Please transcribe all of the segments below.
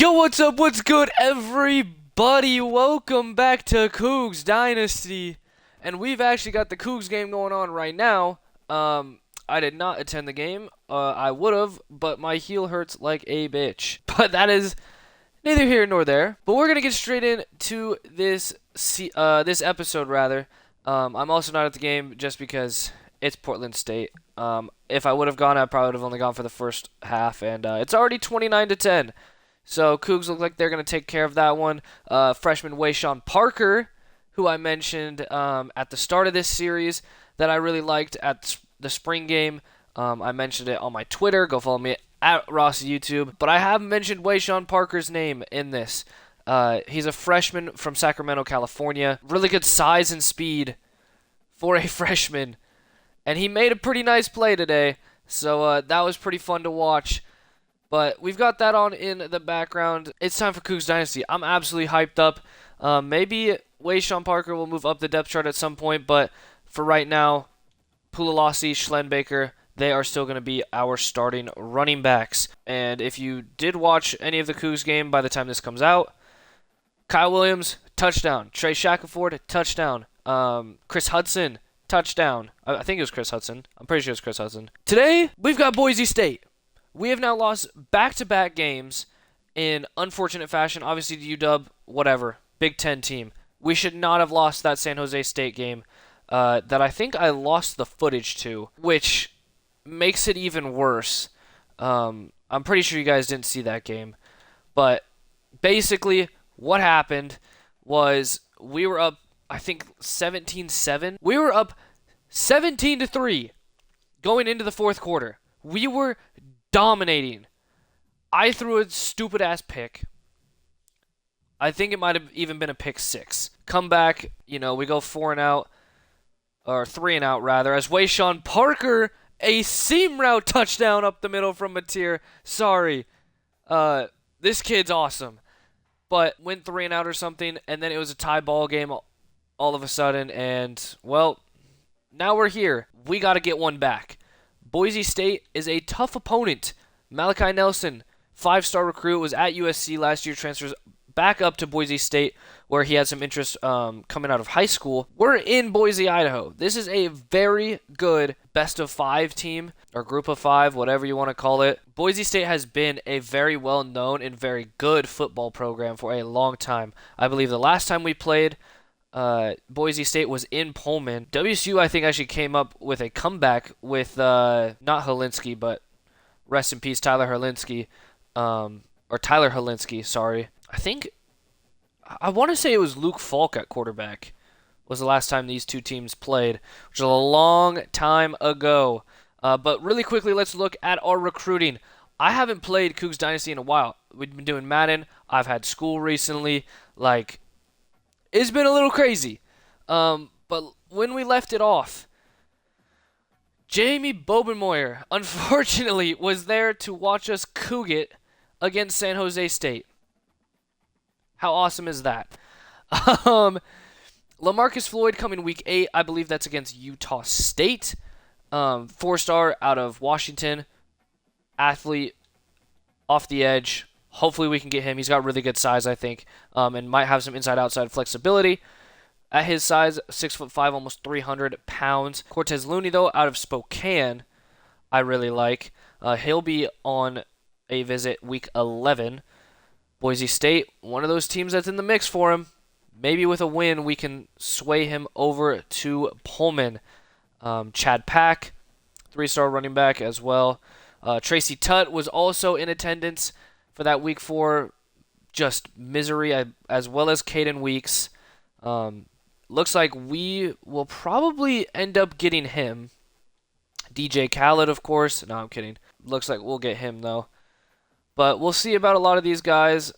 Yo, what's up? What's good, everybody? Welcome back to Cougs Dynasty. And we've actually got the Cougs game going on right now. I did not attend the game. I would have, but my heel hurts like a bitch. But that is neither here nor there. But we're gonna get straight into this episode rather. I'm also not at the game just because it's Portland State. If I would have gone, I probably would have only gone for the first half, and it's already 29-10. So Cougs look like they're going to take care of that one. Freshman Wayshawn Parker, who I mentioned at the start of this series, that I really liked at the spring game. I mentioned it on my Twitter. Go follow me at Ross YouTube. But I haven't mentioned Wayshawn Parker's name in this. He's a freshman from Sacramento, California. Really good size and speed for a freshman. And he made a pretty nice play today. So that was pretty fun to watch. But we've got that on in the background. It's time for Cougs Dynasty. I'm absolutely hyped up. Maybe Wayshawn Parker will move up the depth chart at some point, but for right now, Pulalasi, Schlenbaker, they are still going to be our starting running backs. And if you did watch any of the Cougs game by the time this comes out, Kyle Williams, touchdown. Trey Shackelford, touchdown. Chris Hudson, touchdown. I think it was Chris Hudson. I'm pretty sure it's Chris Hudson. Today, we've got Boise State. We have now lost back-to-back games in unfortunate fashion. Obviously, the UW, whatever, Big Ten team. We should not have lost that San Jose State game that I think I lost the footage to, which makes it even worse. I'm pretty sure you guys didn't see that game. But basically, what happened was we were up, I think, 17-7. We were up 17-3 going into the fourth quarter. We were dominating. I threw a stupid ass pick. I think it might have even been a pick six. Come back, we go 4-and-out, or 3-and-out rather, as Wayshawn Parker, a seam route touchdown up the middle from Mateer. Sorry. This kid's awesome. But went 3-and-out or something, and then it was a tie ball game all of a sudden, and, well, now we're here. We got to get one back. Boise State is a tough opponent. Malachi Nelson, 5-star recruit, was at USC last year, transfers back up to Boise State, where he had some interest coming out of high school. We're in Boise, Idaho. This is a very good best-of-5 team, or group of 5, whatever you want to call it. Boise State has been a very well-known and very good football program for a long time. I believe the last time we played Boise State was in Pullman. WSU, I think, actually came up with a comeback with, not Helinski, but rest in peace, Tyler Helinski. Or Tyler Helinski, sorry. I want to say it was Luke Falk at quarterback was the last time these two teams played, which is a long time ago. But really quickly, let's look at our recruiting. I haven't played Cougs Dynasty in a while. We've been doing Madden. I've had school recently. It's been a little crazy. But when we left it off, Jamie Bobenmoyer, unfortunately, was there to watch us coug it against San Jose State. How awesome is that? LaMarcus Floyd coming week 8. I believe that's against Utah State. 4-star out of Washington. Athlete off the edge. Hopefully we can get him. He's got really good size, I think, and might have some inside-outside flexibility. At his size, 6'5", almost 300 pounds. Cortez Looney, though, out of Spokane, I really like. He'll be on a visit week 11. Boise State, one of those teams that's in the mix for him. Maybe with a win, we can sway him over to Pullman. Chad Pack, 3-star running back as well. Tracy Tutt was also in attendance for that week 4, just misery, as well as Caden Weeks. Looks like we will probably end up getting him. DJ Khaled, of course. No, I'm kidding. Looks like we'll get him, though. But we'll see about a lot of these guys.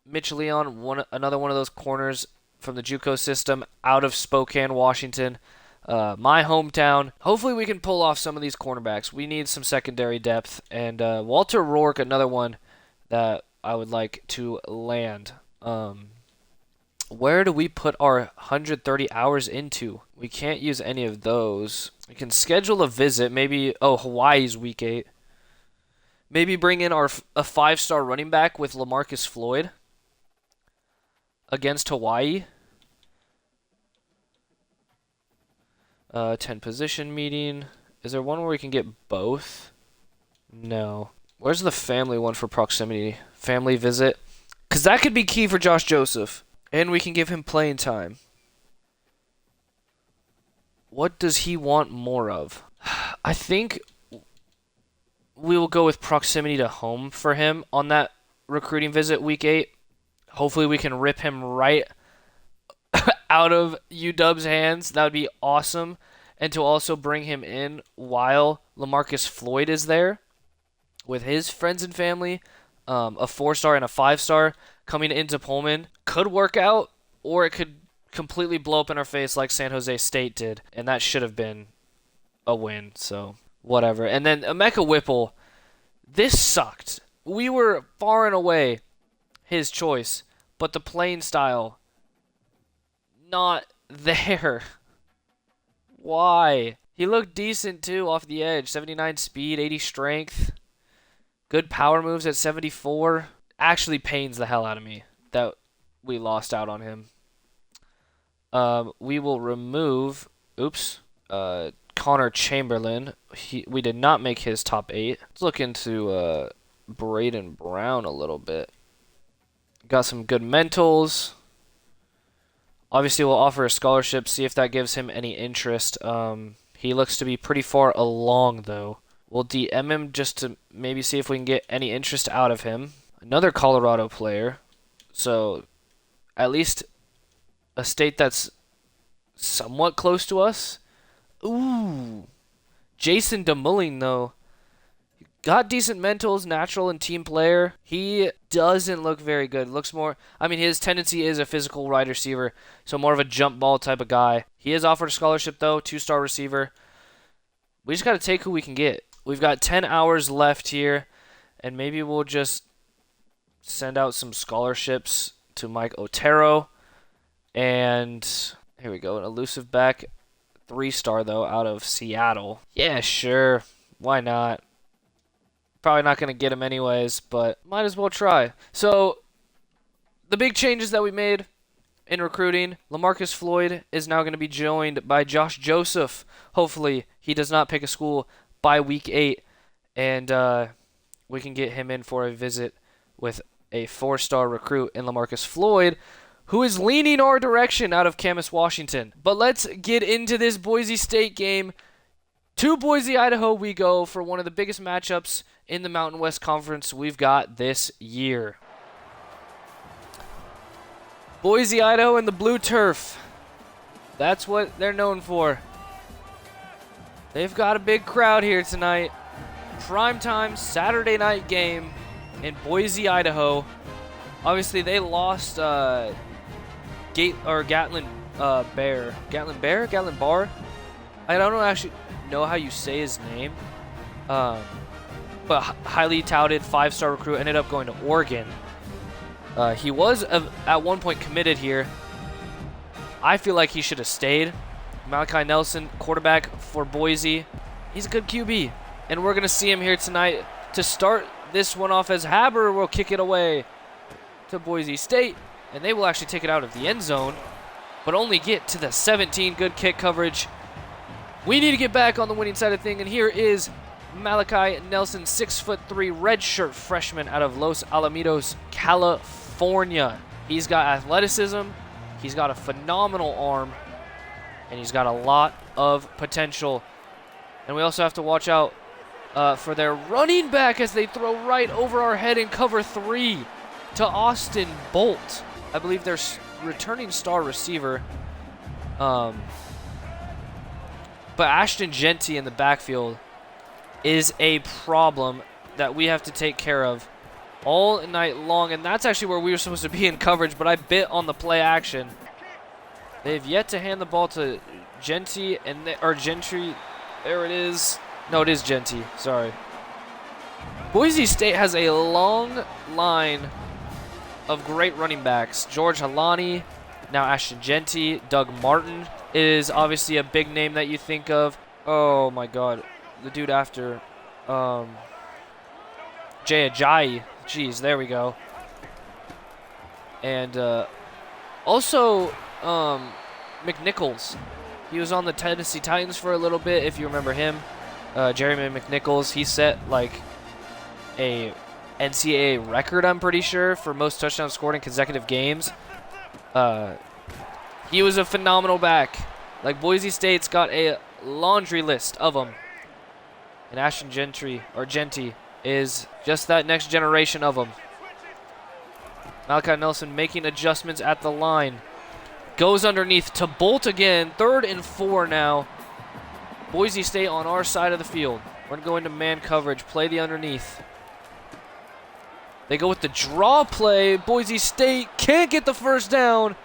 Mitch Leon, another one of those corners from the JUCO system out of Spokane, Washington. My hometown. Hopefully we can pull off some of these cornerbacks. We need some secondary depth. And Walter Rourke, another one that I would like to land. Where do we put our 130 hours into? We can't use any of those. We can schedule a visit. Maybe, Hawaii's week 8. Maybe bring in a 5-star running back with LaMarcus Floyd against Hawaii. 10 position meeting. Is there one where we can get both? No. Where's the family one for proximity? Family visit? Because that could be key for Josh Joseph. And we can give him playing time. What does he want more of? I think we will go with proximity to home for him on that recruiting visit week 8. Hopefully we can rip him right out of UW's hands. That would be awesome. And to also bring him in while LaMarcus Floyd is there with his friends and family. A 4-star and a 5-star coming into Pullman could work out, or it could completely blow up in our face like San Jose State did. And that should have been a win, so whatever. And then Emeka Whipple, this sucked. We were far and away his choice, but the playing style, not there. Why? He looked decent too off the edge. 79 speed, 80 strength. Good power moves at 74. Actually pains the hell out of me that we lost out on him. We will remove, Connor Chamberlain. We did not make his top 8. Let's look into Braden Brown a little bit. Got some good mentals. Obviously, we'll offer a scholarship, see if that gives him any interest. He looks to be pretty far along, though. We'll DM him just to maybe see if we can get any interest out of him. Another Colorado player. So, at least a state that's somewhat close to us. Ooh. Jason DeMulling, though. Got decent mentals, natural and team player. He doesn't look very good. Looks more, I mean, his tendency is a physical wide receiver, so more of a jump ball type of guy. He is offered a scholarship, though, 2-star receiver. We just got to take who we can get. We've got 10 hours left here, and maybe we'll just send out some scholarships to Mike Otero. And here we go, an elusive back, 3-star, though, out of Seattle. Yeah, sure. Why not? Probably not going to get him anyways, but might as well try. So, the big changes that we made in recruiting, LaMarcus Floyd is now going to be joined by Josh Joseph. Hopefully, he does not pick a school by week 8, and we can get him in for a visit with a 4-star recruit in LaMarcus Floyd, who is leaning our direction out of Camas, Washington. But let's get into this Boise State game. To Boise, Idaho we go for one of the biggest matchups in the Mountain West Conference we've got this year. Boise, Idaho, and the blue turf. That's what they're known for. They've got a big crowd here tonight. Primetime Saturday night game in Boise, Idaho. Obviously, they lost Gatlin Bar. I don't actually know how you say his name. But highly touted 5-star recruit, ended up going to Oregon. He was at one point committed here. I feel like he should have stayed. Malachi Nelson, quarterback for Boise. He's a good QB. And we're going to see him here tonight to start this one off, as Haber will kick it away to Boise State. And they will actually take it out of the end zone, but only get to the 17. Good kick coverage. We need to get back on the winning side of things, and here is Malachi Nelson, 6'3", redshirt freshman out of Los Alamitos, California. He's got athleticism, he's got a phenomenal arm, and he's got a lot of potential. And we also have to watch out for their running back as they throw right over our head in cover 3 to Austin Bolt. I believe their returning star receiver. But Ashton Genty in the backfield is a problem that we have to take care of all night long. And that's actually where we were supposed to be in coverage, but I bit on the play action. They've yet to hand the ball to Genty, or Gentry. There it is. No, it is Genty. Sorry. Boise State has a long line of great running backs. George Halani, now Ashton Genty, Doug Martin is obviously a big name that you think of. Oh my God, the dude after Jay Ajayi. Jeez, there we go. And also McNichols. He was on the Tennessee Titans for a little bit, if you remember him. Jeremy McNichols. He set like a NCAA record, I'm pretty sure, for most touchdowns scored in consecutive games. He was a phenomenal back. Like, Boise State's got a laundry list of them. And Ashton Genty is just that next generation of them. Malachi Nelson making adjustments at the line. Goes underneath to Bolt again. 3rd and 4 now. Boise State on our side of the field. We're going to go into man coverage. Play the underneath. They go with the draw play. Boise State can't get the first down.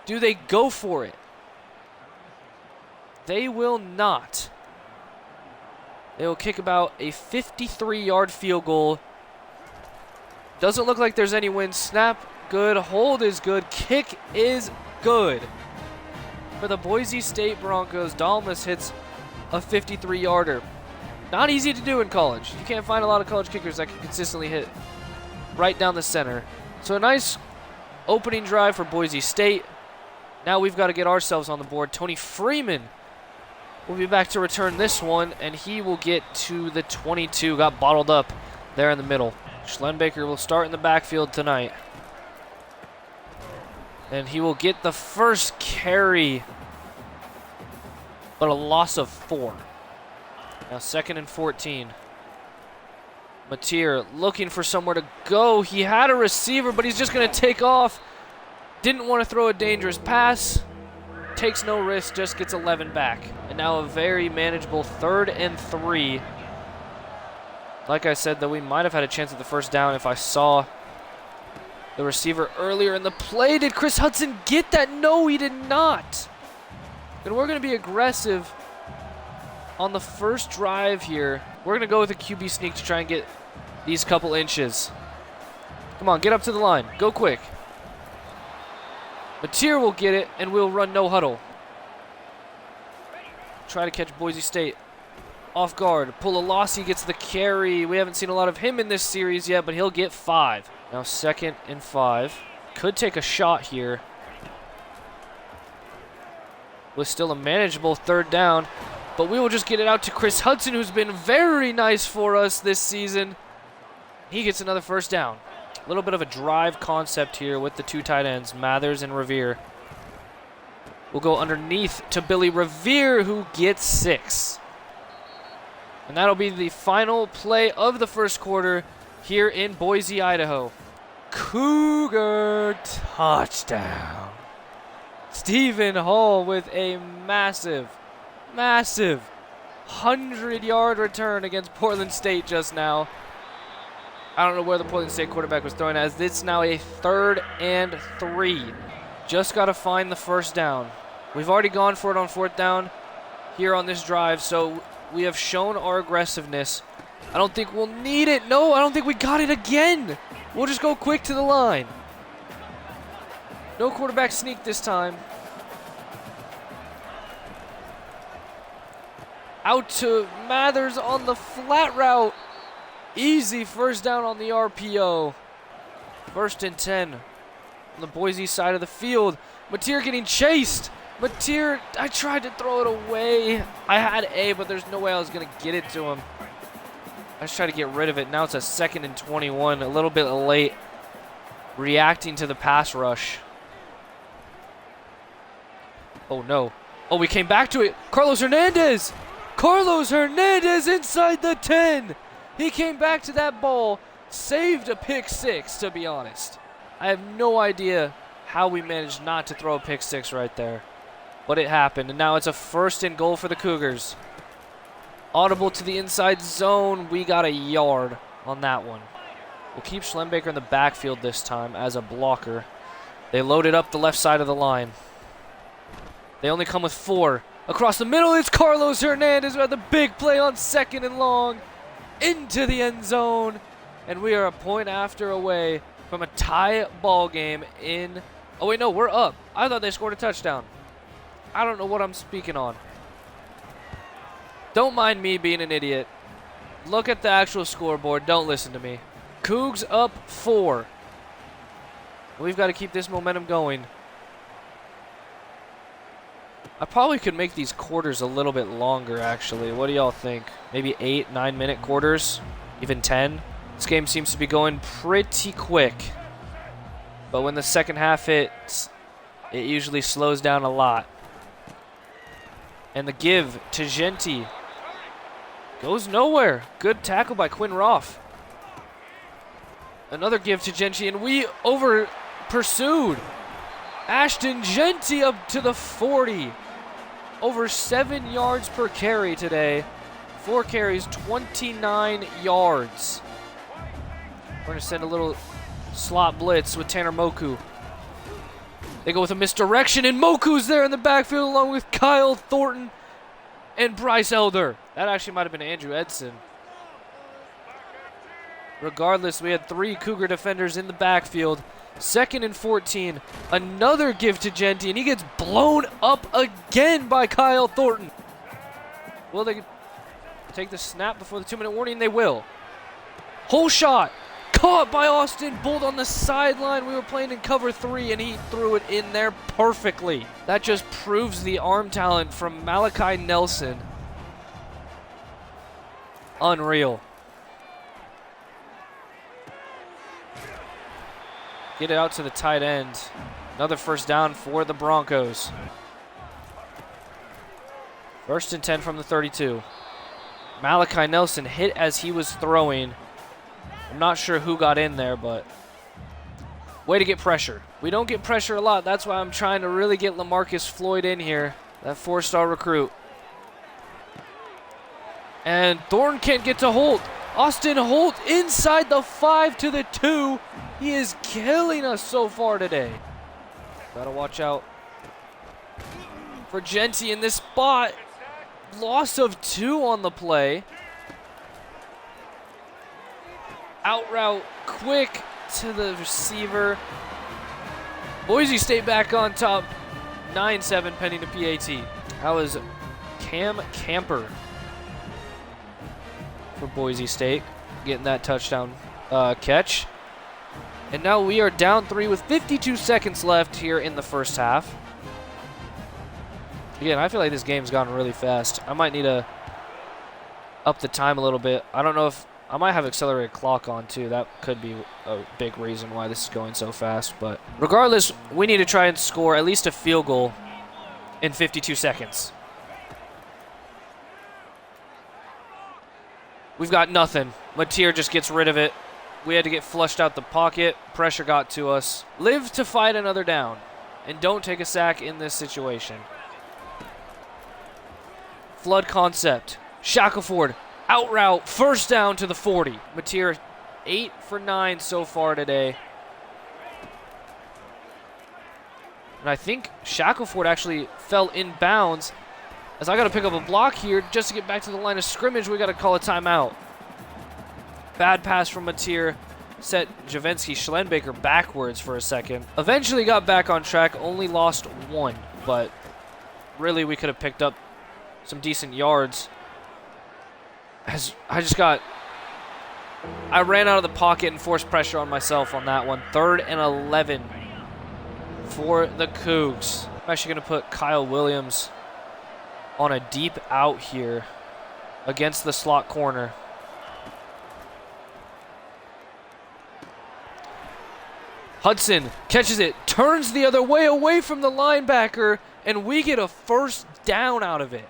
Do they go for it? They will not. They will kick about a 53-yard field goal. Doesn't look like there's any wind. Snap, good. Hold is good. Kick is good. For the Boise State Broncos, Dalmas hits a 53-yarder. Not easy to do in college. You can't find a lot of college kickers that can consistently hit right down the center. So a nice opening drive for Boise State. Now we've got to get ourselves on the board. Tony Freeman will be back to return this one, and he will get to the 22. Got bottled up there in the middle. Schlenbaker will start in the backfield tonight. And he will get the first carry, but a loss of 4. Now 2nd and 14. Mateer looking for somewhere to go. He had a receiver, but he's just going to take off. Didn't want to throw a dangerous pass. Takes no risk, just gets 11 back. And now a very manageable 3rd and 3. Like I said, though, we might have had a chance at the first down if I saw the receiver earlier in the play. Did Chris Hudson get that? No, he did not. And we're going to be aggressive on the first drive here. We're going to go with a QB sneak to try and get these couple inches. Come on, get up to the line. Go quick. Mateer will get it, and we'll run no huddle. Try to catch Boise State off guard. Pulalasi gets the carry. We haven't seen a lot of him in this series yet, but he'll get 5. Now 2nd and 5. Could take a shot here. With still a manageable 3rd down. But we will just get it out to Chris Hudson, who's been very nice for us this season. He gets another first down. A little bit of a drive concept here with the 2 tight ends, Mathers and Revere. We'll go underneath to Billy Revere, who gets 6. And that'll be the final play of the first quarter here in Boise, Idaho. Cougar touchdown. Stephen Hall with a massive 100-yard return against Portland State just now. I don't know where the Portland State quarterback was throwing as. It's now a 3rd and 3. Just got to find the first down. We've already gone for it on 4th down here on this drive, so we have shown our aggressiveness. I don't think we'll need it. No, I don't think we got it again. We'll just go quick to the line. No quarterback sneak this time. Out to Mathers on the flat route. Easy first down on the RPO. 1st and 10 on the Boise side of the field. Mateer getting chased. Mateer, I tried to throw it away. I had A, but there's no way I was going to get it to him. I just tried to get rid of it. Now it's a 2nd and 21. A little bit late reacting to the pass rush. Oh, no. Oh, we came back to it. Carlos Hernandez. Carlos Hernandez inside the 10. He came back to that ball, saved a pick 6, to be honest. I have no idea how we managed not to throw a pick 6 right there. But it happened, and now it's a 1st and goal for the Cougars. Audible to the inside zone. We got a yard on that one. We'll keep Schlenbaker in the backfield this time as a blocker. They loaded up the left side of the line. They only come with 4. Across the middle, it's Carlos Hernandez who had the big play on 2nd and long. Into the end zone, and we are a point after away from a tie ball game in... Oh, wait, no, we're up. I thought they scored a touchdown. I don't know what I'm speaking on. Don't mind me being an idiot. Look at the actual scoreboard. Don't listen to me. Cougs up 4. We've got to keep this momentum going. I probably could make these quarters a little bit longer, actually. What do y'all think? Maybe 8, 9-minute quarters? Even 10? This game seems to be going pretty quick. But when the second half hits, it usually slows down a lot. And the give to Genti goes nowhere. Good tackle by Quinn Roth. Another give to Genti, and we over pursued. Ashton Genti up to the 40. Over 7 yards per carry today. 4 carries, 29 yards. We're going to send a little slot blitz with Tanner Moku. They go with a misdirection, and Moku's there in the backfield along with Kyle Thornton and Bryce Elder. That actually might have been Andrew Edson. Regardless, we had 3 Cougar defenders in the backfield. 2nd and 14. Another give to Genti, and he gets blown up again by Kyle Thornton. Will they take the snap before the 2-minute warning? They will. Whole shot. Caught by Austin Bolt on the sideline. We were playing in cover 3, and he threw it in there perfectly. That just proves the arm talent from Malachi Nelson. Unreal. Get it out to the tight end. Another first down for the Broncos. 1st and 10 from the 32. Malachi Nelson hit as he was throwing. I'm not sure who got in there, but way to get pressure. We don't get pressure a lot. That's why I'm trying to really get LaMarcus Floyd in here, that 4-star recruit. And Thornton can't get to Holt. Austin Holt inside the 5 to the 2. He is killing us so far today. Gotta watch out for Genti in this spot. Loss of 2 on the play. Out route quick to the receiver. Boise State back on top. 9-7 pending to PAT. That was Cam Camper for Boise State getting that touchdown catch. And now we are down 3 with 52 seconds left here in the first half. Again, I feel like this game's gone really fast. I might need to up the time a little bit. I don't know if I might have accelerated clock on too. That could be a big reason why this is going so fast. But regardless, we need to try and score at least a field goal in 52 seconds. We've got nothing. Mateer just gets rid of it. We had to get flushed out the pocket. Pressure got to us. Live to fight another down. And don't take a sack in this situation. Flood concept. Shackelford. Out route. First down to the 40. Mateer 8 for 9 so far today. And I think Shackelford actually fell in bounds. As I got to pick up a block here just to get back to the line of scrimmage, we got to call a timeout. Bad pass from Mateer. Set Javensky Schlenbaker backwards for a second. Eventually got back on track. Only lost 1. But really we could have picked up some decent yards. As I ran out of the pocket and forced pressure on myself on that one. 3rd and 11 for the Cougs. I'm actually going to put Kyle Williams on a deep out here against the slot corner. Hudson catches it, turns the other way away from the linebacker, and we get a first down out of it.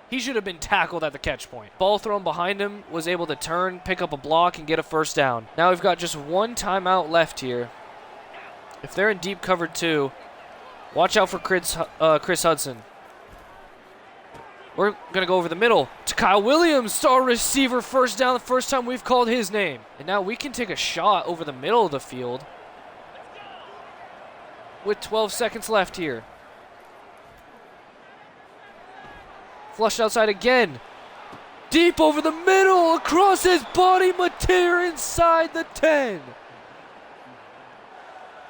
He should have been tackled at the catch point. Ball thrown behind him, was able to turn, pick up a block, and get a first down. Now we've got just 1 timeout left here. If they're in deep cover 2, watch out for Chris Hudson. We're going to go over the middle to Kyle Williams, star receiver, first down, the first time we've called his name. And now we can take a shot over the middle of the field with 12 seconds left here. Flushed outside again. Deep over the middle, across his body, Mateer inside the 10.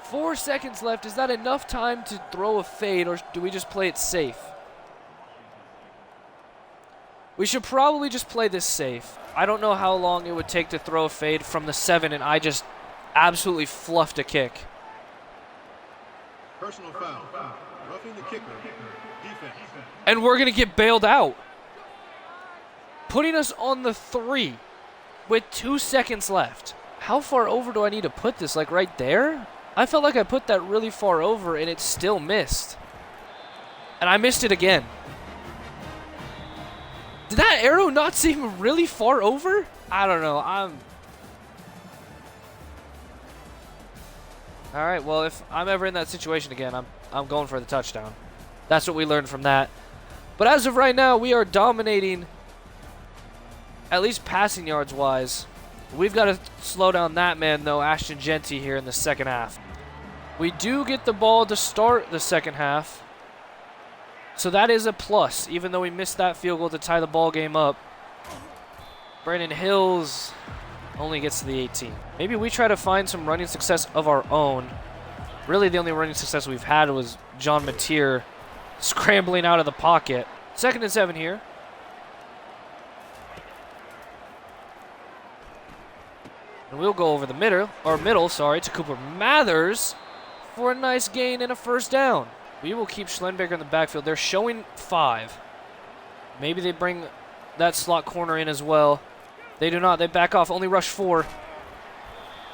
4 seconds left. Is that enough time to throw a fade, or do we just play it safe? We should probably just play this safe. I don't know how long it would take to throw a fade from the 7, and I just absolutely fluffed a kick. Personal foul. Roughing the kicker. Defense. And we're going to get bailed out. Putting us on the 3 with 2 seconds left. How far over do I need to put this? Like right there? I felt like I put that really far over and it still missed. And I missed it again. Did that arrow not seem really far over? I don't know. Alright, well, if I'm ever in that situation again, I'm going for the touchdown. That's what we learned from that. But as of right now, we are dominating, at least passing yards wise. We've got to slow down that man, though, Ashton Genty, here in the second half. We do get the ball to start the second half. So that is a plus, even though we missed that field goal to tie the ball game up. Brandon Hills only gets to the 18. Maybe we try to find some running success of our own. Really, the only running success we've had was John Mateer scrambling out of the pocket. 2nd and 7 here. And we'll go over the middle, to Cooper Mathers for a nice gain and a first down. We will keep Schlenbaker in the backfield. They're showing 5. Maybe they bring that slot corner in as well. They do not. They back off. Only rush 4.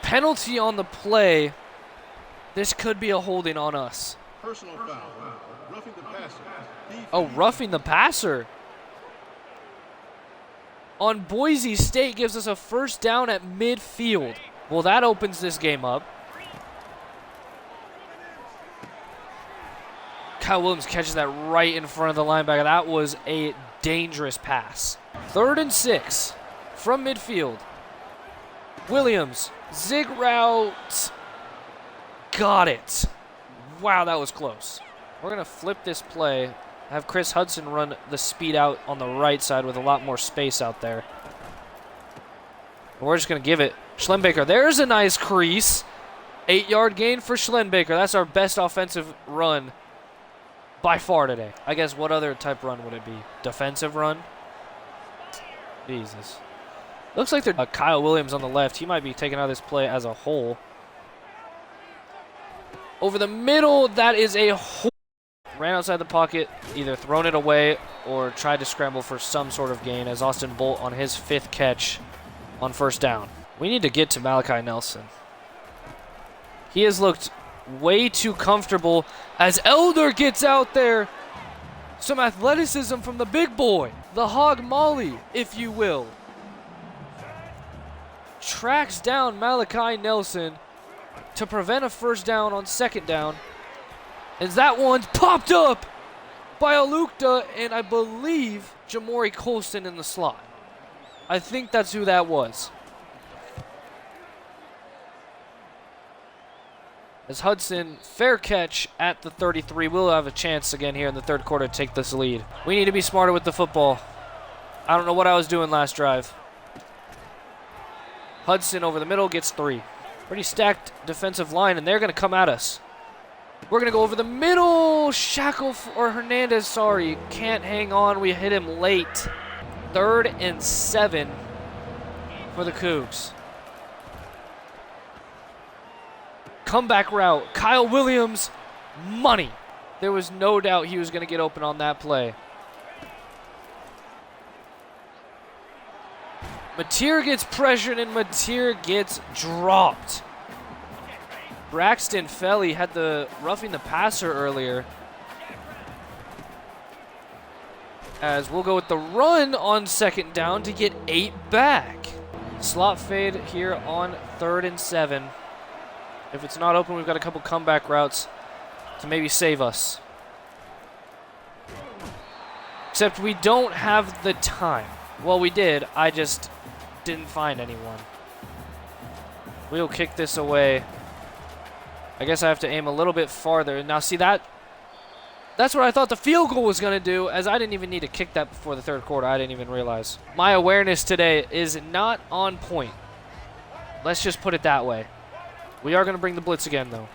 Penalty on the play. This could be a holding on us. Personal foul. Roughing the passer. Oh, roughing the passer. On Boise State gives us a first down at midfield. Well, that opens this game up. Kyle Williams catches that right in front of the linebacker. That was a dangerous pass. 3rd and 6 from midfield. Williams, zig route. Got it. Wow, that was close. We're going to flip this play. Have Chris Hudson run the speed out on the right side with a lot more space out there. We're just going to give it. Schlenbaker, there's a nice crease. 8-yard gain for Schlenbaker. That's our best offensive run by far today. I guess what other type run would it be? Defensive run? Jesus. Looks like they're Kyle Williams on the left. He might be taking out this play as a whole. Over the middle, that is a hole. Ran outside the pocket, either thrown it away or tried to scramble for some sort of gain as Austin Bolt on his 5th catch on first down. We need to get to Malachi Nelson. He has looked way too comfortable as Elder gets out there. Some athleticism from the big boy. The hog molly, if you will. Tracks down Malachi Nelson to prevent a first down on 2nd down. As that one's popped up by Alukta and I believe Jamori Colston in the slot. I think that's who that was. As Hudson, fair catch at the 33. We'll have a chance again here in the 3rd quarter to take this lead. We need to be smarter with the football. I don't know what I was doing last drive. Hudson over the middle gets 3. Pretty stacked defensive line, and they're going to come at us. We're going to go over the middle. Hernandez, sorry, can't hang on. We hit him late. 3rd and 7 for the Cougs. Comeback route. Kyle Williams, money. There was no doubt he was going to get open on that play. Mateer gets pressured and Mateer gets dropped. Braxton Felly had the roughing the passer earlier. As we'll go with the run on 2nd down to get 8 back. Slot fade here on 3rd and 7. If it's not open, we've got a couple comeback routes to maybe save us. Except we don't have the time. Well, we did. I just didn't find anyone. We'll kick this away. I guess I have to aim a little bit farther. Now, see that's what I thought the field goal was going to do, as I didn't even need to kick that before the 3rd quarter. I didn't even realize. My awareness today is not on point. Let's just put it that way. We are going to bring the blitz again, though.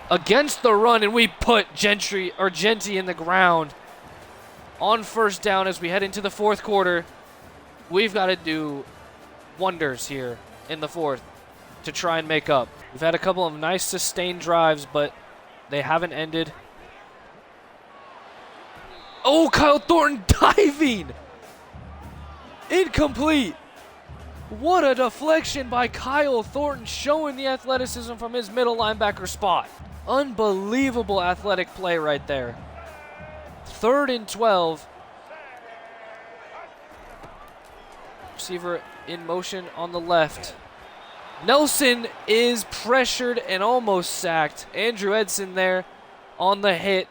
Against the run, and we put Genty in the ground. on first down as we head into the fourth quarter. We've got to do wonders here in the fourth to try and make up. We've had a couple of nice sustained drives, but they haven't ended. Oh, Kyle Thornton diving! Incomplete! What a deflection by Kyle Thornton, showing the athleticism from his middle linebacker spot. Unbelievable athletic play right there. 3rd and 12. Receiver in motion on the left. Nelson is pressured and almost sacked. Andrew Edson there on the hit.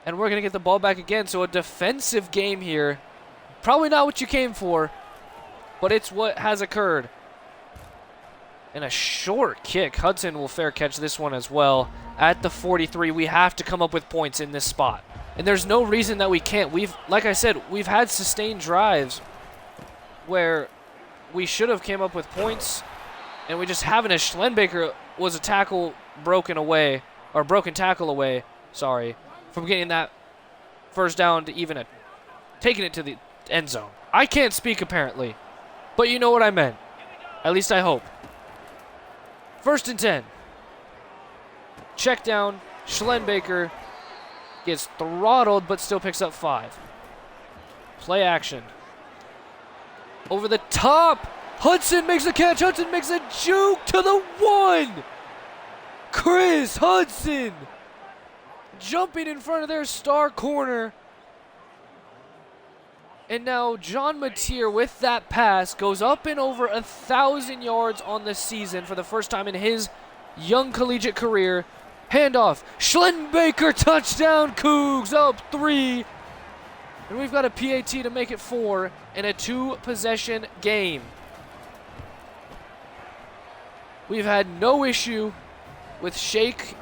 And we're going to get the ball back again. So a defensive game here. Probably not what you came for, but it's what has occurred. And a short kick. Hudson will fair catch this one as well. At the 43, we have to come up with points in this spot. And there's no reason that we can't. Like I said, we've had sustained drives where we should have came up with points, and we just haven't. As Schlenbaker was a tackle broken tackle away, sorry, from getting that first down to even taking it to the end zone. I can't speak apparently, but you know what I meant. At least I hope. 1st and 10. Check down. Schlenbaker gets throttled, but still picks up 5. Play action. Over the top. Hudson makes a catch. Hudson makes a juke to the 1. Chris Hudson jumping in front of their star corner. And now John Mateer with that pass goes up and over 1,000 yards on the season for the first time in his young collegiate career. Handoff. Schlenbaker touchdown. Cougs up 3. And we've got a PAT to make it 4 in a 2-possession game. We've had no issue with shaking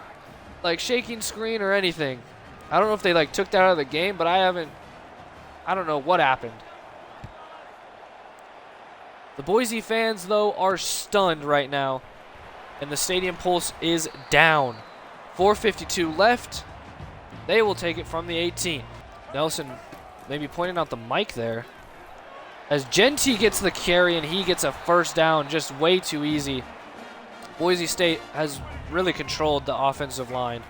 screen or anything. I don't know if they took that out of the game, but I don't know what happened. The Boise fans, though, are stunned right now, and the stadium pulse is down. 4:52 left. They will take it from the 18. Nelson maybe pointing out the mic there. As Genty gets the carry and he gets a first down, just way too easy. Boise State has really controlled the offensive line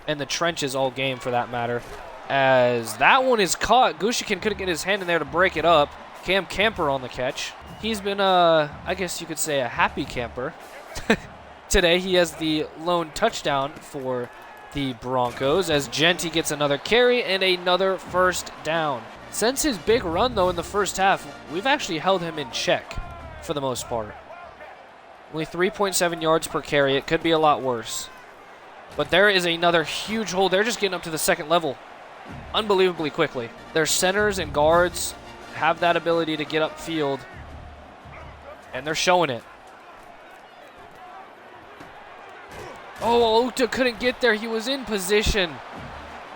and the trenches all game for that matter. As that one is caught, Gushikin couldn't get his hand in there to break it up. Cam Camper on the catch. He's been, I guess you could say, a happy camper. Today he has the lone touchdown for the Broncos as Genty gets another carry and another first down. Since his big run, though, in the first half, we've actually held him in check for the most part. Only 3.7 yards per carry. It could be a lot worse. But there is another huge hole. They're just getting up to the second level unbelievably quickly. Their centers and guards have that ability to get upfield, and they're showing it. Oh, Ota couldn't get there. He was in position.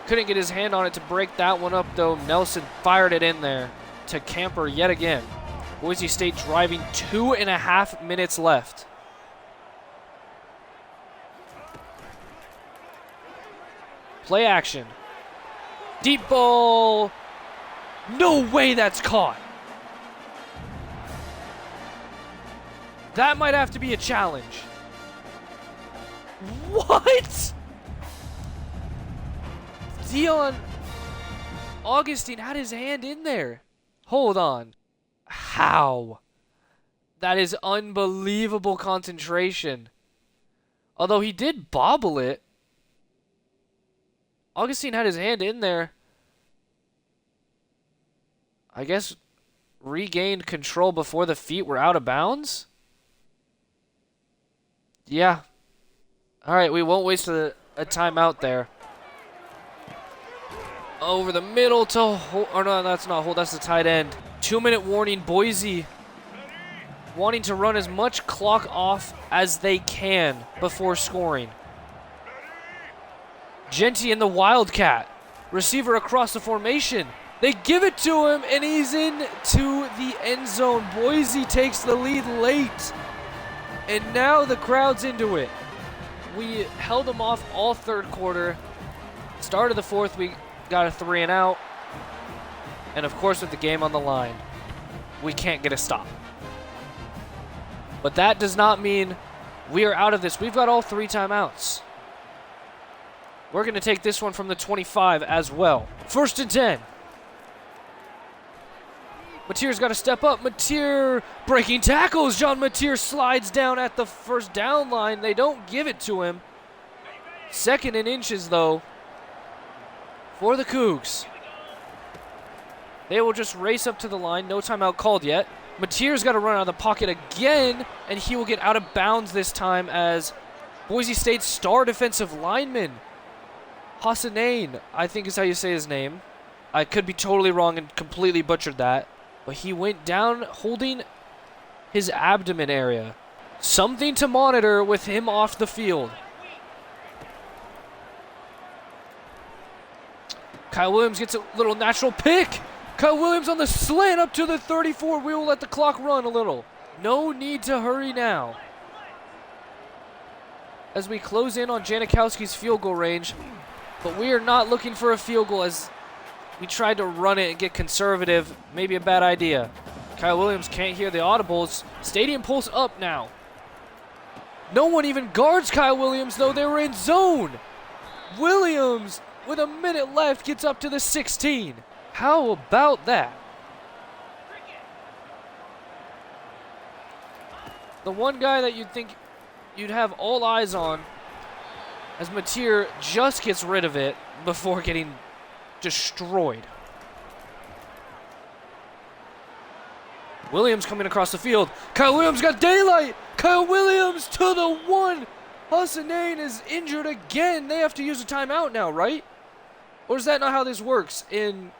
Couldn't get his hand on it to break that one up, though. Nelson fired it in there to Camper yet again. Boise State driving 2.5 minutes left. Play action. Deep ball. No way that's caught. That might have to be a challenge. What? Dion Augustine had his hand in there. Hold on. How? That is unbelievable concentration. Although he did bobble it. Augustine had his hand in there. I guess regained control before the feet were out of bounds? Yeah. All right, we won't waste a timeout there. Over the middle to hold. Or no, that's not hold. That's the tight end. 2-minute warning. Boise wanting to run as much clock off as they can before scoring. Genty in the Wildcat. Receiver across the formation. They give it to him, and he's in to the end zone. Boise takes the lead late, and now the crowd's into it. We held them off all third quarter. Start of the fourth, we got a 3 and out. And of course, with the game on the line, we can't get a stop. But that does not mean we are out of this. We've got all 3 timeouts. We're going to take this one from the 25 as well. 1st and 10. Mateer'S got to step up. Mateer breaking tackles. John Mateer slides down at the first down line. They don't give it to him. 2nd and inches, though, for the Cougs. They will just race up to the line. No timeout called yet. Mateer'S got to run out of the pocket again, and he will get out of bounds this time as Boise State's star defensive lineman, Hassanein, I think is how you say his name. I could be totally wrong and completely butchered that. But he went down holding his abdomen area. Something to monitor with him off the field. Kyle Williams gets a little natural pick. Kyle Williams on the slant up to the 34. We will let the clock run a little. No need to hurry now. As we close in on Janikowski's field goal range. But we are not looking for a field goal as we tried to run it and get conservative. Maybe a bad idea. Kyle Williams can't hear the audibles. Stadium pulls up now. No one even guards Kyle Williams, though. They were in zone. Williams, with a minute left, gets up to the 16. How about that? The one guy that you'd think you'd have all eyes on, as Mateer just gets rid of it before getting destroyed. Williams coming across the field. Kyle Williams got daylight. Kyle Williams to the 1. Hassanein is injured again. They have to use a timeout now, right? Or is that not how this works in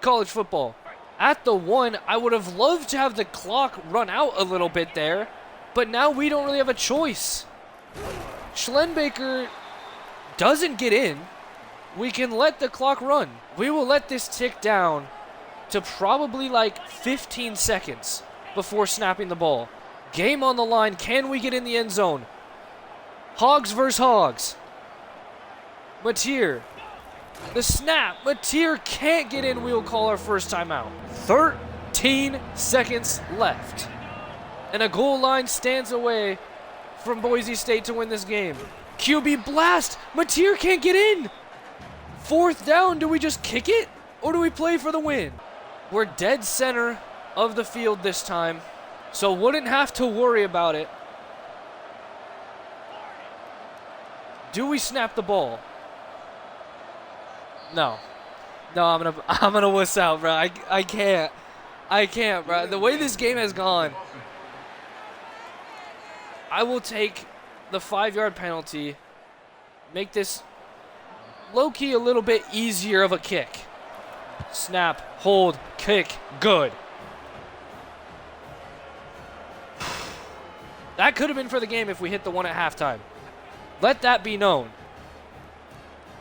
college football? At the 1, I would have loved to have the clock run out a little bit there, but now we don't really have a choice. Schlenbaker doesn't get in. We can let the clock run. We will let this tick down to probably like 15 seconds before snapping the ball. Game on the line. Can we get in the end zone? Hogs versus Hogs. Mateer. The snap. Mateer can't get in. We will call our first timeout. 13 seconds left. And a goal line stands away from Boise State to win this game. QB blast. Mateer can't get in. 4th down. Do we just kick it? Or do we play for the win? We're dead center of the field this time, so wouldn't have to worry about it. Do we snap the ball? No. No, I'm gonna wuss out, bro. I can't. I can't, bro. The way this game has gone, I will take the 5-yard penalty, make this low-key a little bit easier of a kick. Snap, hold, kick, good. That could have been for the game if we hit the 1 at halftime. Let that be known.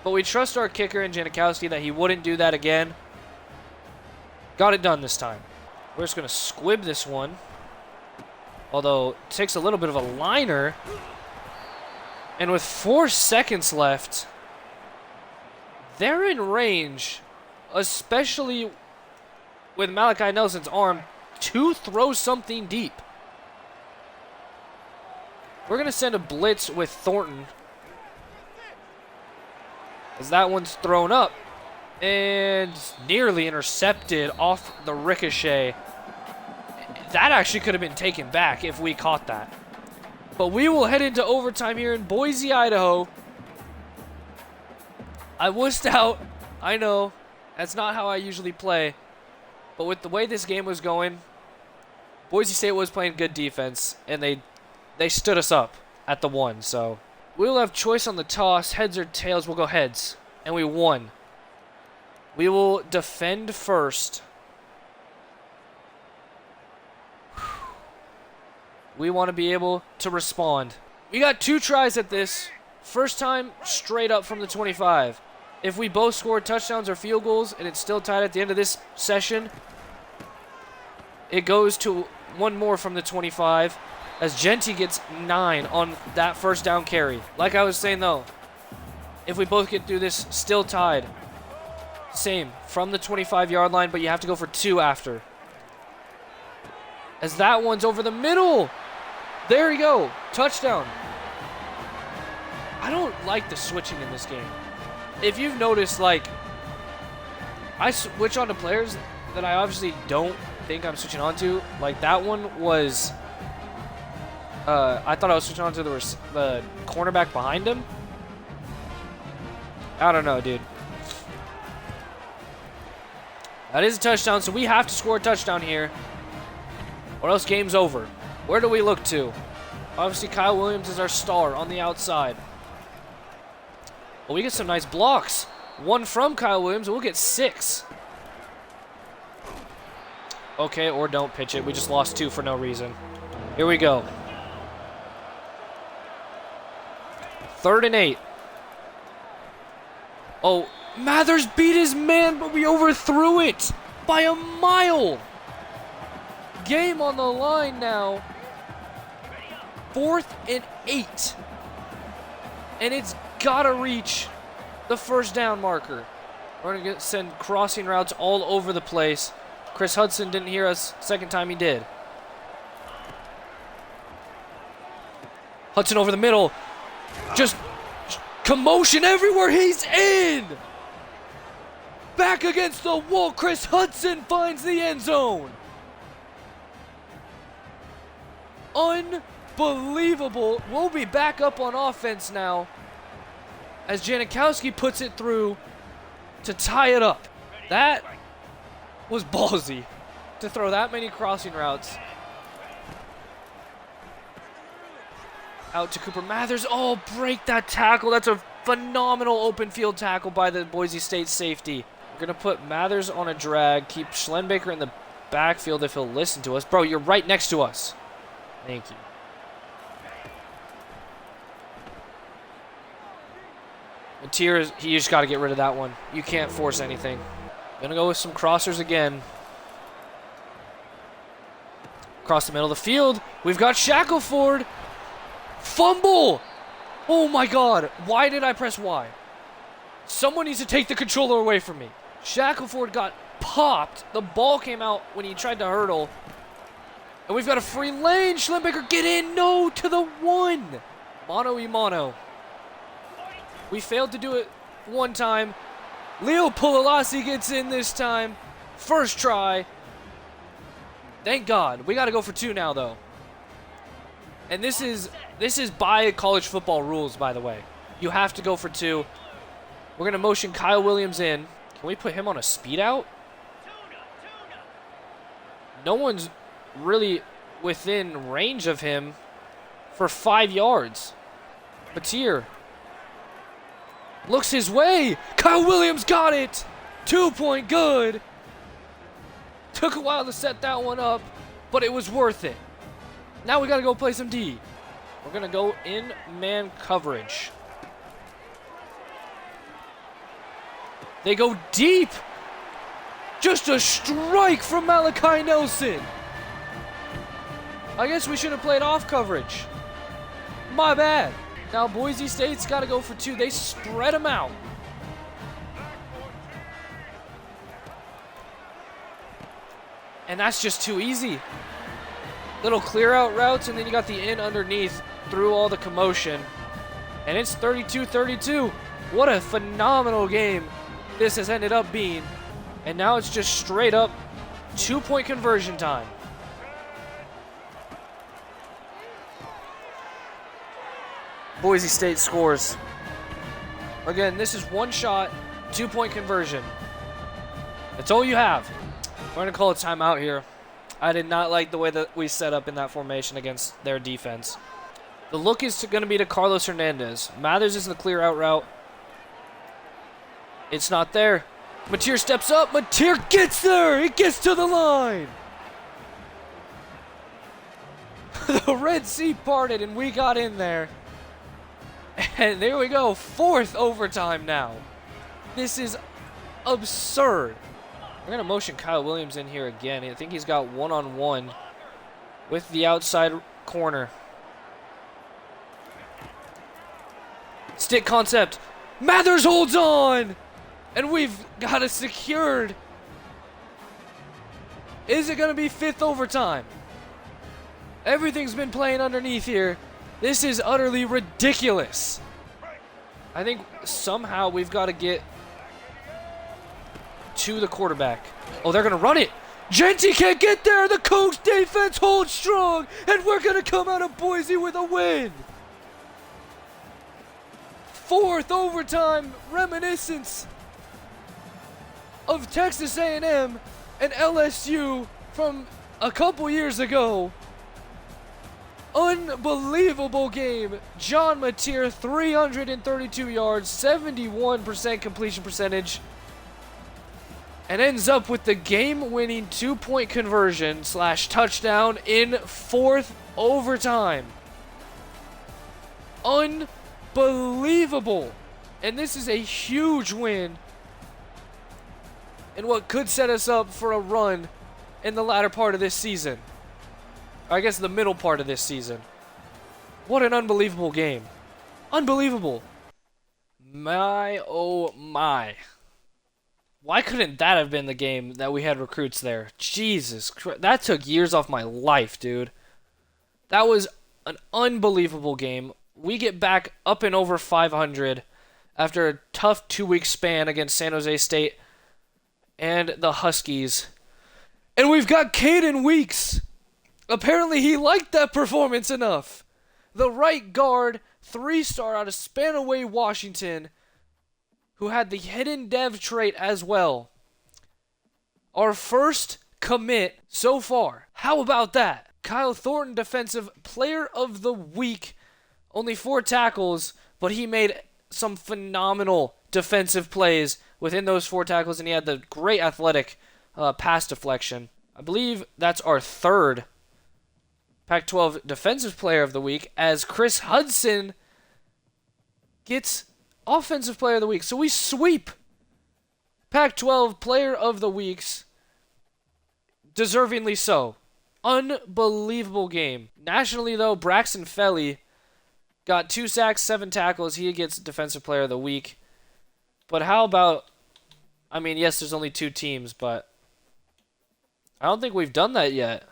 But we trust our kicker in Janikowski that he wouldn't do that again. Got it done this time. We're just going to squib this one. Although, it takes a little bit of a liner. And with 4 seconds left, they're in range, especially with Malachi Nelson's arm, to throw something deep. We're going to send a blitz with Thornton, as that one's thrown up and nearly intercepted off the ricochet. That actually could have been taken back if we caught that. But we will head into overtime here in Boise, Idaho. I wussed out. I know. That's not how I usually play. But with the way this game was going, Boise State was playing good defense, and they stood us up at the 1. So we'll have choice on the toss. Heads or tails. We'll go heads. And we won. We will defend first. We want to be able to respond. We got 2 tries at this. First time, straight up from the 25. If we both score touchdowns or field goals and it's still tied at the end of this session, it goes to 1 more from the 25 as Genty gets 9 on that first down carry. Like I was saying, though, if we both get through this still tied, Same, from the 25-yard line, but you have to go for 2 after. As that one's over the middle. There you go. Touchdown. I don't like the switching in this game. If you've noticed, like, I switch on to players that I obviously don't think I'm switching on to. Like, that one was... I thought I was switching on to the cornerback behind him. I don't know, dude. That is a touchdown, so we have to score a touchdown here, or else game's over. Where do we look to? Obviously, Kyle Williams is our star on the outside. Well, we get some nice blocks. 1 from Kyle Williams, and we'll get 6. Okay, or don't pitch it. We just lost 2 for no reason. Here we go. 3rd and 8. Oh, Mateer'S beat his man, but we overthrew it by a mile. Game on the line now. 4th and 8. And it's got to reach the first down marker. We're going to send crossing routes all over the place. Chris Hudson didn't hear us. Second time he did. Hudson over the middle. Just commotion everywhere. He's in. Back against the wall. Chris Hudson finds the end zone. Unbelievable. We'll be back up on offense now as Janikowski puts it through to tie it up. That was ballsy to throw that many crossing routes out to Cooper Mateer'S. Oh, break that tackle. That's a phenomenal open field tackle by the Boise State safety. We're going to put Mateer'S on a drag, keep Schlenbaker in the backfield if he'll listen to us. Bro, you're right next to us. Thank you. Mateer'S, you just got to get rid of that one. You can't force anything. Going to go with some crossers again. Across the middle of the field, we've got Shackelford. Fumble! Oh my god, why did I press Y? Someone needs to take the controller away from me. Shackelford got popped. The ball came out when he tried to hurdle. And we've got a free lane. Schlenbaker, get in. No, to the 1. Mono-y-mono. We failed to do it one time. Leo Pulalasi gets in this time. First try. Thank God. We got to go for 2 now, though. And this is by college football rules, by the way. You have to go for 2. We're going to motion Kyle Williams in. Can we put him on a speed out? No one's really within range of him for 5 yards. Mateer looks his way. Kyle Williams got it. 2-point good. Took a while to set that one up, but it was worth it. Now we got to go play some D. We're going to go in man coverage. They go deep. Just a strike from Malachi Nelson. I guess we should have played off coverage. My bad. Now Boise State's got to go for 2. They spread them out. And that's just too easy. Little clear out routes, and then you got the in underneath through all the commotion. And it's 32-32. What a phenomenal game this has ended up being. And now it's just straight up 2-point conversion time. Boise State scores. Again, this is one shot, 2-point conversion. That's all you have. We're going to call a timeout here. I did not like the way that we set up in that formation against their defense. The look is going to be to Carlos Hernandez. Mateer'S is in the clear out route. It's not there. Mateer steps up. Mateer gets there. He gets to the line. The Red Sea parted and we got in there. And there we go. 4th overtime now. This is absurd. We're going to motion Kyle Williams in here again. I think he's got one-on-one with the outside corner. Stick concept. Mateer'S holds on. And we've got it secured. Is it going to be 5th overtime? Everything's been playing underneath here. This is utterly ridiculous. I think somehow we've got to get to the quarterback. Oh, they're going to run it. Genty can't get there. The Cougs defense holds strong. And we're going to come out of Boise with a win. 4th overtime reminiscence of Texas A&M and LSU from a couple years ago. Unbelievable game. John Mateer, 332 yards, 71% completion percentage, and ends up with the game-winning 2-point conversion / touchdown in 4th overtime. Unbelievable. And this is a huge win and what could set us up for a run in the latter part of this season. I guess the middle part of this season. What an unbelievable game. Unbelievable. My, oh my. Why couldn't that have been the game that we had recruits there? Jesus Christ. That took years off my life, dude. That was an unbelievable game. We get back up and over 500 after a tough 2-week span against San Jose State and the Huskies. And we've got Caden Weeks. Apparently he liked that performance enough. The right guard, 3-star out of Spanaway, Washington, who had the hidden dev trait as well. Our first commit so far. How about that? Kyle Thornton, Defensive Player of the Week. Only 4 tackles, but he made some phenomenal defensive plays within those 4 tackles, and he had the great athletic pass deflection. I believe that's our 3rd Pac-12 Defensive Player of the Week, as Chris Hudson gets Offensive Player of the Week. So we sweep Pac-12 Player of the Weeks, deservingly so. Unbelievable game. Nationally, though, Braxton Felly got 2 sacks, 7 tackles. He gets Defensive Player of the Week. But how about, I mean, yes, there's only 2 teams, but I don't think we've done that yet.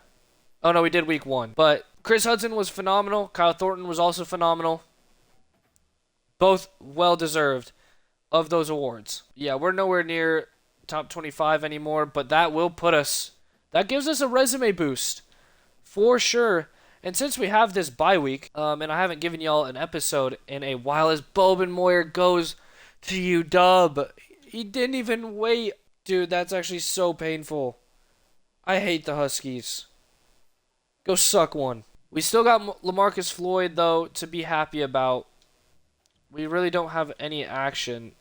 Oh, no, we did week 1. But Chris Hudson was phenomenal. Kyle Thornton was also phenomenal. Both well-deserved of those awards. Yeah, we're nowhere near top 25 anymore, but that will put us, that gives us a resume boost for sure. And since we have this bye week, and I haven't given y'all an episode in a while, as Boban Moyer goes to UW. He didn't even wait. Dude, that's actually so painful. I hate the Huskies. Go suck one. We still got LaMarcus Floyd, though, to be happy about. We really don't have any action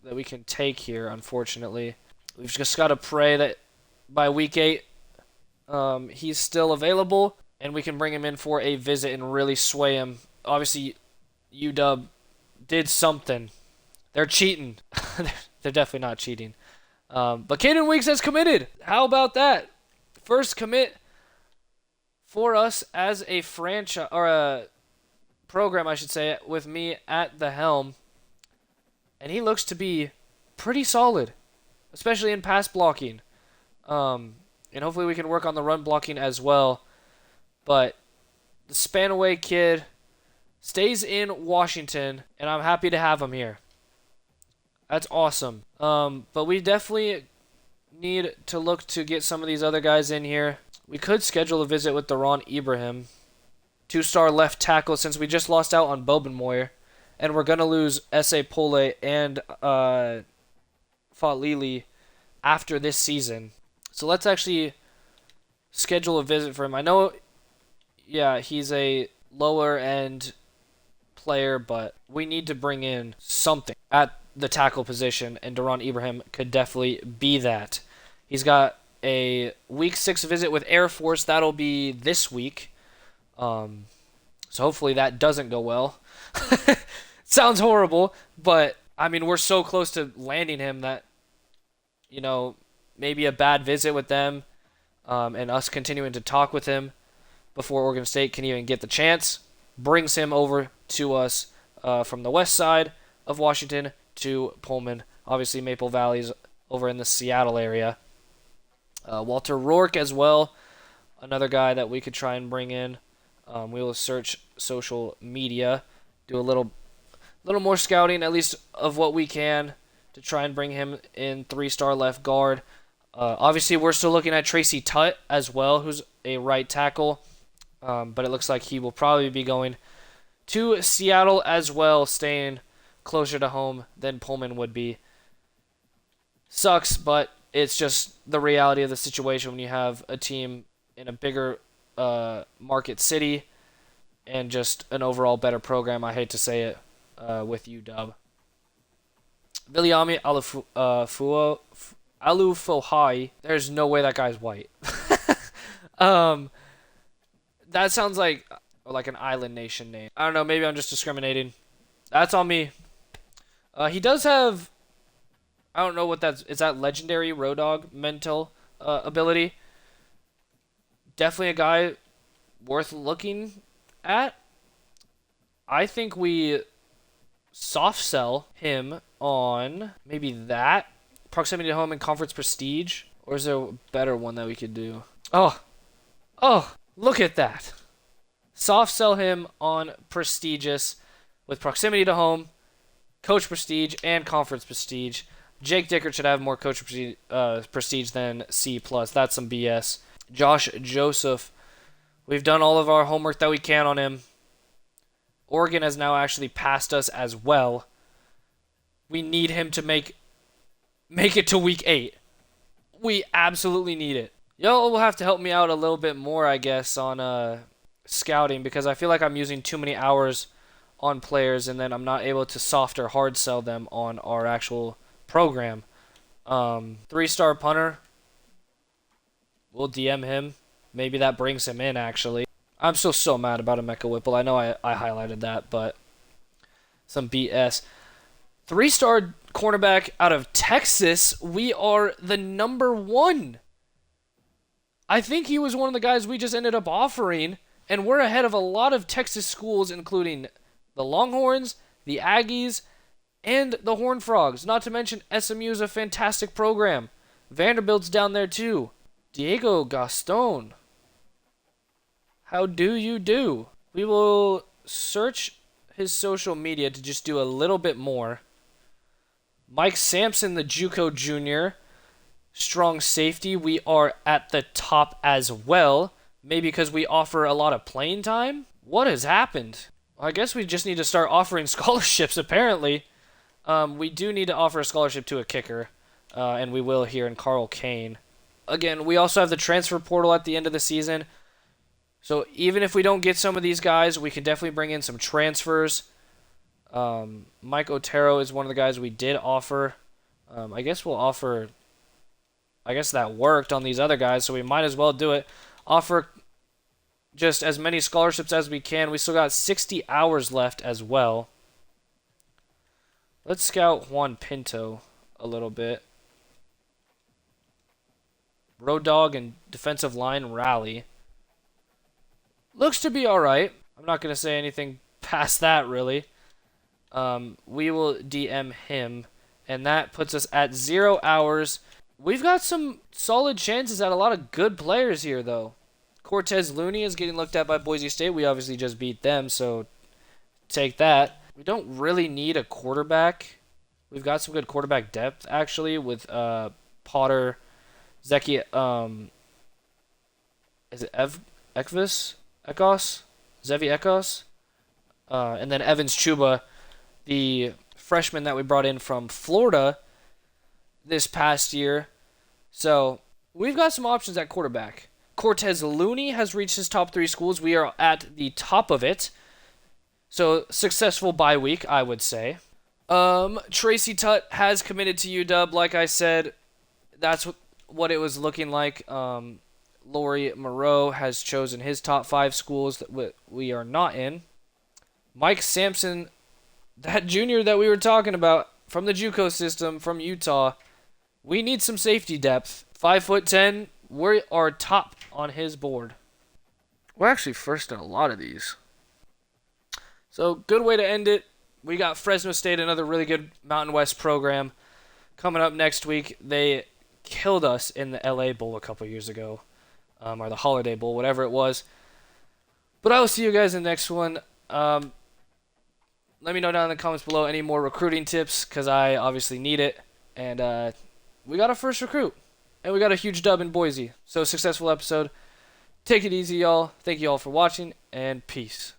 that we can take here, unfortunately. We've just got to pray that by week 8, he's still available, and we can bring him in for a visit and really sway him. Obviously, UW did something. They're cheating. They're definitely not cheating. But Caden Weeks has committed. How about that? First commit for us as a franchise, or a program, I should say, with me at the helm. And he looks to be pretty solid, especially in pass blocking. And hopefully we can work on the run blocking as well. But the Spanaway kid stays in Washington, and I'm happy to have him here. That's awesome. But we definitely need to look to get some of these other guys in here. We could schedule a visit with Daron Ibrahim, 2-star left tackle, since we just lost out on Boban Moyer. And we're going to lose S.A. Pole and Falili after this season. So let's actually schedule a visit for him. I know, yeah, he's a lower-end player, but we need to bring in something at the tackle position, and Daron Ibrahim could definitely be that. He's got a week 6 visit with Air Force. That'll be this week. So hopefully that doesn't go well. Sounds horrible, but I mean, we're so close to landing him that, you know, maybe a bad visit with them, and us continuing to talk with him before Oregon State can even get the chance, brings him over to us from the west side of Washington to Pullman, Obviously, Maple Valley's over in the Seattle area. Walter Rourke as well, another guy that we could try and bring in. We will search social media, do a little more scouting, at least of what we can, to try and bring him in 3-star left guard. Obviously, we're still looking at Tracy Tutt as well, who's a right tackle. But it looks like he will probably be going to Seattle as well, staying closer to home than Pullman would be. Sucks, but it's just the reality of the situation when you have a team in a bigger market city and just an overall better program. I hate to say it with UW. Viliami Alufohai. There's no way that guy's white. That sounds like an island nation name. I don't know. Maybe I'm just discriminating. That's on me. He does have. I don't know what that's. Is that legendary Road Dog mental ability? Definitely a guy worth looking at. I think we soft sell him on maybe that proximity to home and conference prestige, or is there a better one that we could do? Oh, look at that. Soft sell him on prestigious with proximity to home, coach prestige, and conference prestige. Jake Dickert should have more coach prestige than C+. That's some BS. Josh Joseph. We've done all of our homework that we can on him. Oregon has now actually passed us as well. We need him to make it to week 8. We absolutely need it. Y'all will have to help me out a little bit more, I guess, on scouting, because I feel like I'm using too many hours on players and then I'm not able to soft or hard sell them on our actual program. 3-star punter. We'll DM him. Maybe that brings him in, actually. I'm still so mad about Emeka Whipple. I know I highlighted that, but some BS. 3-star cornerback out of Texas. We are the number 1. I think he was one of the guys we just ended up offering, and we're ahead of a lot of Texas schools, including the Longhorns, the Aggies, and the Horned Frogs. Not to mention SMU is a fantastic program. Vanderbilt's down there too. Diego Gaston. How do you do? We will search his social media to just do a little bit more. Mike Sampson, the JUCO junior. Strong safety. We are at the top as well. Maybe because we offer a lot of playing time? What has happened? I guess we just need to start offering scholarships, apparently. We do need to offer a scholarship to a kicker. And we will here in Carl Kane. Again, we also have the transfer portal at the end of the season. So even if we don't get some of these guys, we can definitely bring in some transfers. Mike Otero is one of the guys we did offer. I guess we'll offer... I guess that worked on these other guys, so we might as well do it. Offer just as many scholarships as we can. We still got 60 hours left as well. Let's scout Juan Pinto a little bit. Road Dog and defensive line rally. Looks to be alright. I'm not going to say anything past that, really. We will DM him, and that puts us at 0 hours. We've got some solid chances at a lot of good players here, though. Cortez Looney is getting looked at by Boise State. We obviously just beat them, so take that. We don't really need a quarterback. We've got some good quarterback depth, actually, with Potter, Zeki, is it Ekos? Zevi Ekos? And then Evans Chuba, the freshman that we brought in from Florida this past year. So we've got some options at quarterback. Cortez Looney has reached his top 3 schools. We are at the top of it. So muccessful bye week, I would say. Tracy Tutt has committed to UW. Like I said, that's what it was looking like. Laurie Moreau has chosen his top 5 schools that we are not in. Mike Sampson, that junior that we were talking about from the JUCO system from Utah, we need some safety depth. 5'10", we are top on his board. We're actually first in a lot of these. So, good way to end it. We got Fresno State, another really good Mountain West program. coming up next week. They killed us in the LA Bowl a couple years ago, or the Holiday Bowl, whatever it was. But I will see you guys in the next one. Let me know down in the comments below any more recruiting tips, because I obviously need it. And we got a first recruit, and we got a huge dub in Boise. So successful episode. Take it easy, y'all. Thank you all for watching, and peace.